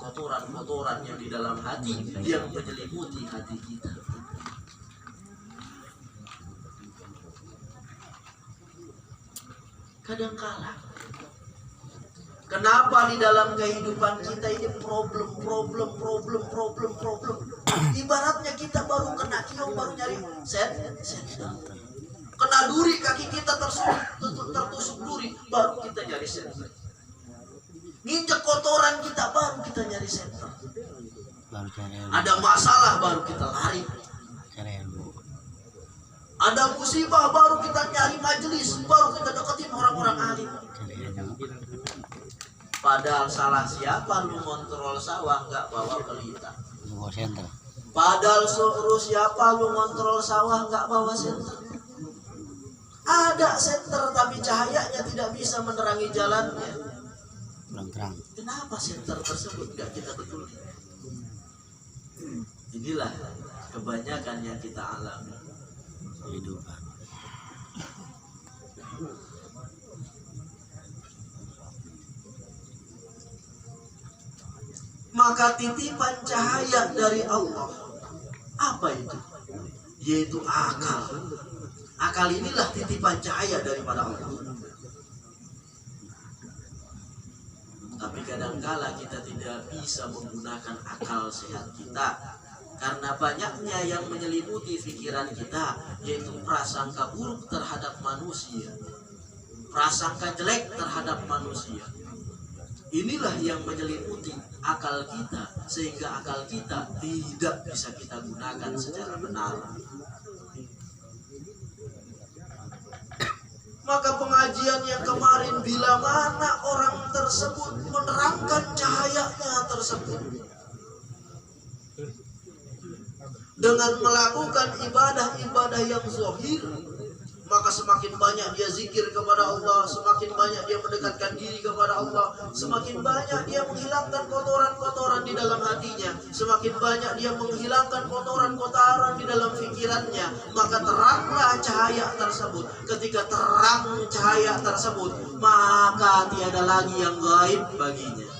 kotoran-kotoran yang di dalam hati yang menyelimuti hati kita. Kadangkala kenapa di dalam kehidupan kita ini problem. Ibaratnya kita baru kena kiong, baru nyari senter. Kena duri, kaki kita tertusuk duri, baru kita nyari senter. Nginjek kotoran kita, baru kita nyari senter. Ada masalah, baru kita lari. Ada musibah, baru kita nyari majelis, baru kita deketin orang-orang alim. Padahal salah siapa lu ngontrol sawah nggak bawa pelita? Padahal suruh siapa lu ngontrol sawah nggak bawa senter? Ada senter tapi cahayanya tidak bisa menerangi jalannya. Kenapa senter tersebut nggak kita betulkan? Inilah kebanyakan yang kita alami kehidupan. Maka titipan cahaya dari Allah, apa itu? Yaitu akal. Akal inilah titipan cahaya daripada Allah. Tapi kadangkala kita tidak bisa menggunakan akal sehat kita, karena banyaknya yang menyelimuti pikiran kita, yaitu prasangka buruk terhadap manusia, prasangka jelek terhadap manusia. Inilah yang menyelimuti akal kita, sehingga akal kita tidak bisa kita gunakan secara benar. Maka pengajian yang kemarin, bila mana orang tersebut menerangkan cahayanya tersebut dengan melakukan ibadah-ibadah yang zahir, maka semakin banyak dia zikir kepada Allah, semakin banyak dia mendekatkan diri kepada Allah, semakin banyak dia menghilangkan kotoran-kotoran di dalam hatinya, semakin banyak dia menghilangkan kotoran-kotoran di dalam pikirannya, maka teranglah cahaya tersebut. Ketika terang cahaya tersebut, maka tiada lagi yang gaib baginya.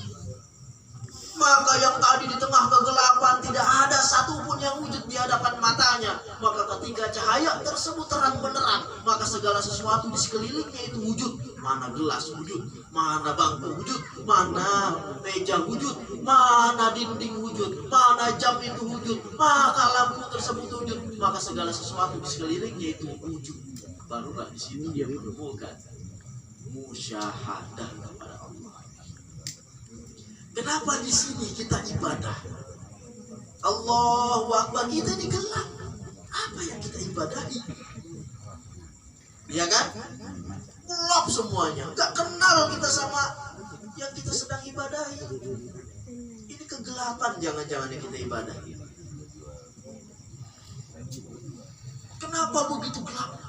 Maka yang tadi di tengah kegelapan tidak ada satupun yang wujud di hadapan matanya. Maka ketika cahaya tersebut terang benderang, maka segala sesuatu di sekelilingnya itu wujud. Mana gelas wujud, mana bangku wujud, mana meja wujud, mana dinding wujud, mana jam itu wujud, maka lampu tersebut wujud. Maka segala sesuatu di sekelilingnya itu wujud. Barulah di situ dia menemukan musyahadah kepada Allah. Kenapa di sini kita ibadah? Allahu Akbar, kita ini gelap. Apa yang kita ibadahi? Ya kan? Gelap semuanya. Gak kenal kita sama yang kita sedang ibadahi. Ini kegelapan jangan-jangan yang kita ibadahi. Kenapa begitu gelap?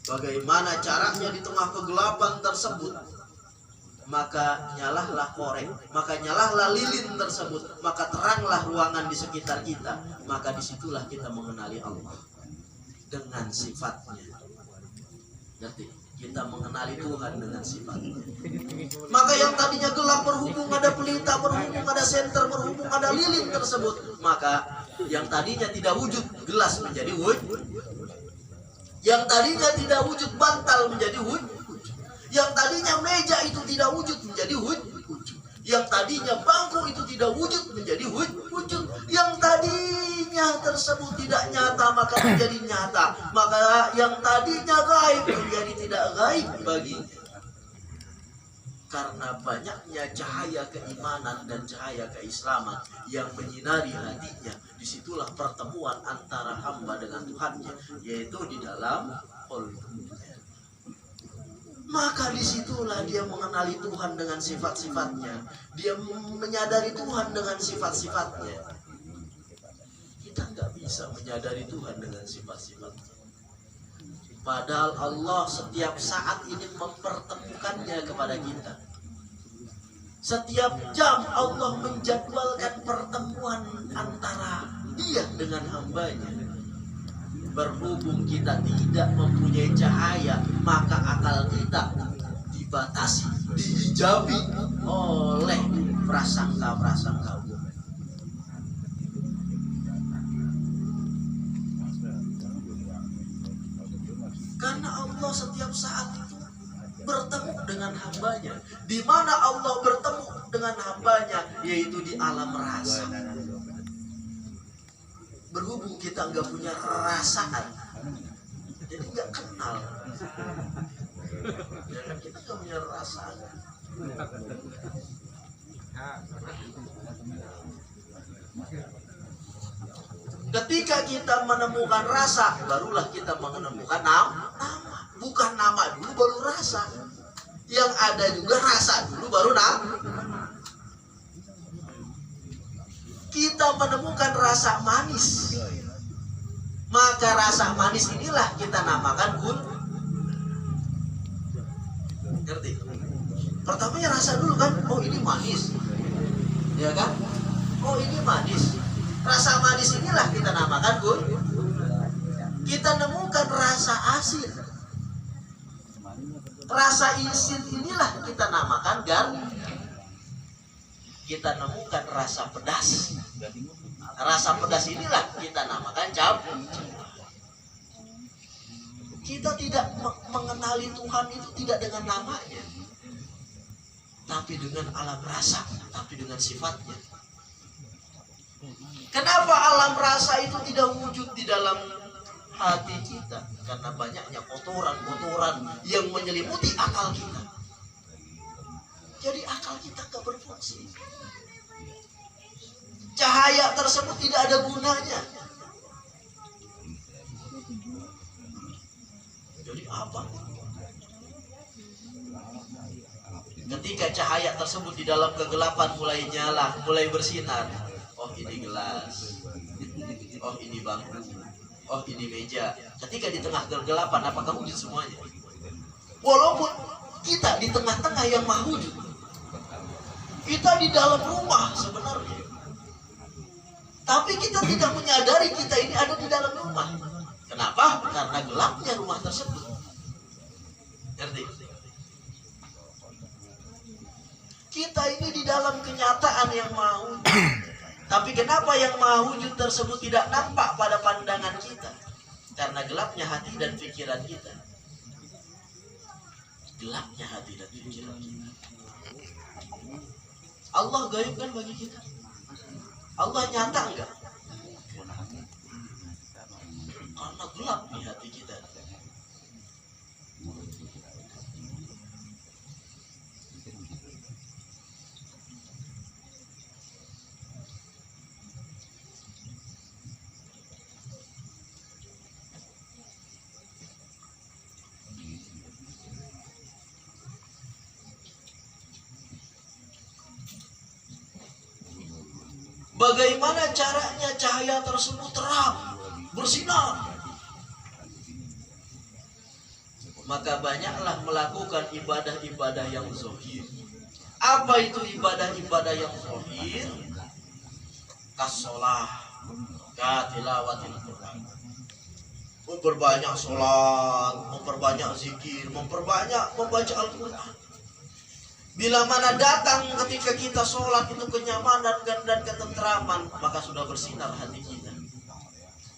Bagaimana caranya di tengah kegelapan tersebut? Maka nyalahlah korek, maka nyalahlah lilin tersebut, maka teranglah ruangan di sekitar kita. Maka disitulah kita mengenali Allah dengan sifatnya. Ngerti? Kita mengenali Tuhan dengan sifatnya. Maka yang tadinya gelap, berhubung ada pelita, berhubung ada senter, berhubung ada lilin tersebut, maka yang tadinya tidak wujud gelas menjadi wujud. Yang tadinya tidak wujud bantal menjadi wujud. Yang tadinya meja itu tidak wujud menjadi wujud. Yang tadinya bangku itu tidak wujud menjadi wujud. Yang tadinya tersebut tidak nyata maka menjadi nyata. Maka yang tadinya gaib menjadi tidak gaib baginya. Karena banyaknya cahaya keimanan dan cahaya keislaman yang menyinari hatinya, disitulah pertemuan antara hamba dengan Tuhannya, yaitu di dalam qalbnya. Maka disitulah dia mengenali Tuhan dengan sifat-sifatnya, dia menyadari Tuhan dengan sifat-sifatnya. Kita nggak bisa menyadari Tuhan dengan sifat-sifatnya. Padahal Allah setiap saat ini mempertemukannya kepada kita. Setiap jam Allah menjadwalkan pertemuan antara dia dengan hambanya. Berhubung kita tidak mempunyai cahaya, maka akal dibatasi, dihijabi oleh prasangka-prasangka. Karena Allah setiap saat itu bertemu dengan hambanya. Di mana Allah bertemu dengan hambanya, yaitu di alam rasa. Berhubung kita nggak punya perasaan, jadi nggak kenal. Ya kan, kita nggak punya perasaan. Ketika kita menemukan rasa, barulah kita menemukan nama. Bukan nama dulu baru rasa. Yang ada juga rasa dulu baru nama. Kita menemukan rasa manis, maka rasa manis inilah kita namakan gula. Ngerti? Pertamanya rasa dulu kan, oh ini manis, ya kan? Oh ini manis. Rasa manis inilah kita namakan gula. Kita nemukan rasa asin. Rasa asin inilah kita namakan garam. Kita nemukan rasa pedas. Rasa pedas inilah kita namakan cabai. Kita tidak mengenali Tuhan itu tidak dengan namanya, tapi dengan alam rasa, tapi dengan sifatnya. Kenapa alam rasa itu tidak wujud di dalam hati kita? Karena banyaknya kotoran-kotoran yang menyelimuti akal kita. Jadi akal kita gak berfungsi. Cahaya tersebut tidak ada gunanya. Jadi apa? Ketika cahaya tersebut di dalam kegelapan mulai nyala, mulai bersinar. Oh ini gelas. Oh ini bangku. Oh ini meja. Ketika di tengah kegelapan, apakah wujud semuanya? Walaupun kita di tengah-tengah yang maha wujud. Kita di dalam rumah sebenarnya. Tapi kita tidak menyadari kita ini ada di dalam rumah. Kenapa? Karena gelapnya rumah tersebut. Ngerti? Kita ini di dalam kenyataan yang maha wujud. Tapi kenapa yang maha wujud tersebut tidak nampak pada pandangan kita? Karena gelapnya hati dan pikiran kita. Gelapnya hati dan pikiran kita. Allah gaib kan bagi kita? Allah nyata enggak? Karena gelap di hati kita. Bagaimana caranya cahaya tersebut terang, bersinar? Maka banyaklah melakukan ibadah-ibadah yang zahir. Apa itu ibadah-ibadah yang zahir? Kasolah, katilawatil Quran. Memperbanyak sholat, memperbanyak zikir, memperbanyak membaca Al-Quran. Bila mana datang ketika kita sholat itu kenyamanan dan ketentraman, maka sudah bersinar hati kita.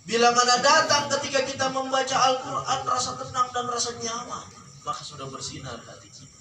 Bila mana datang ketika kita membaca Al-Quran rasa tenang dan rasa nyaman, maka sudah bersinar hati kita.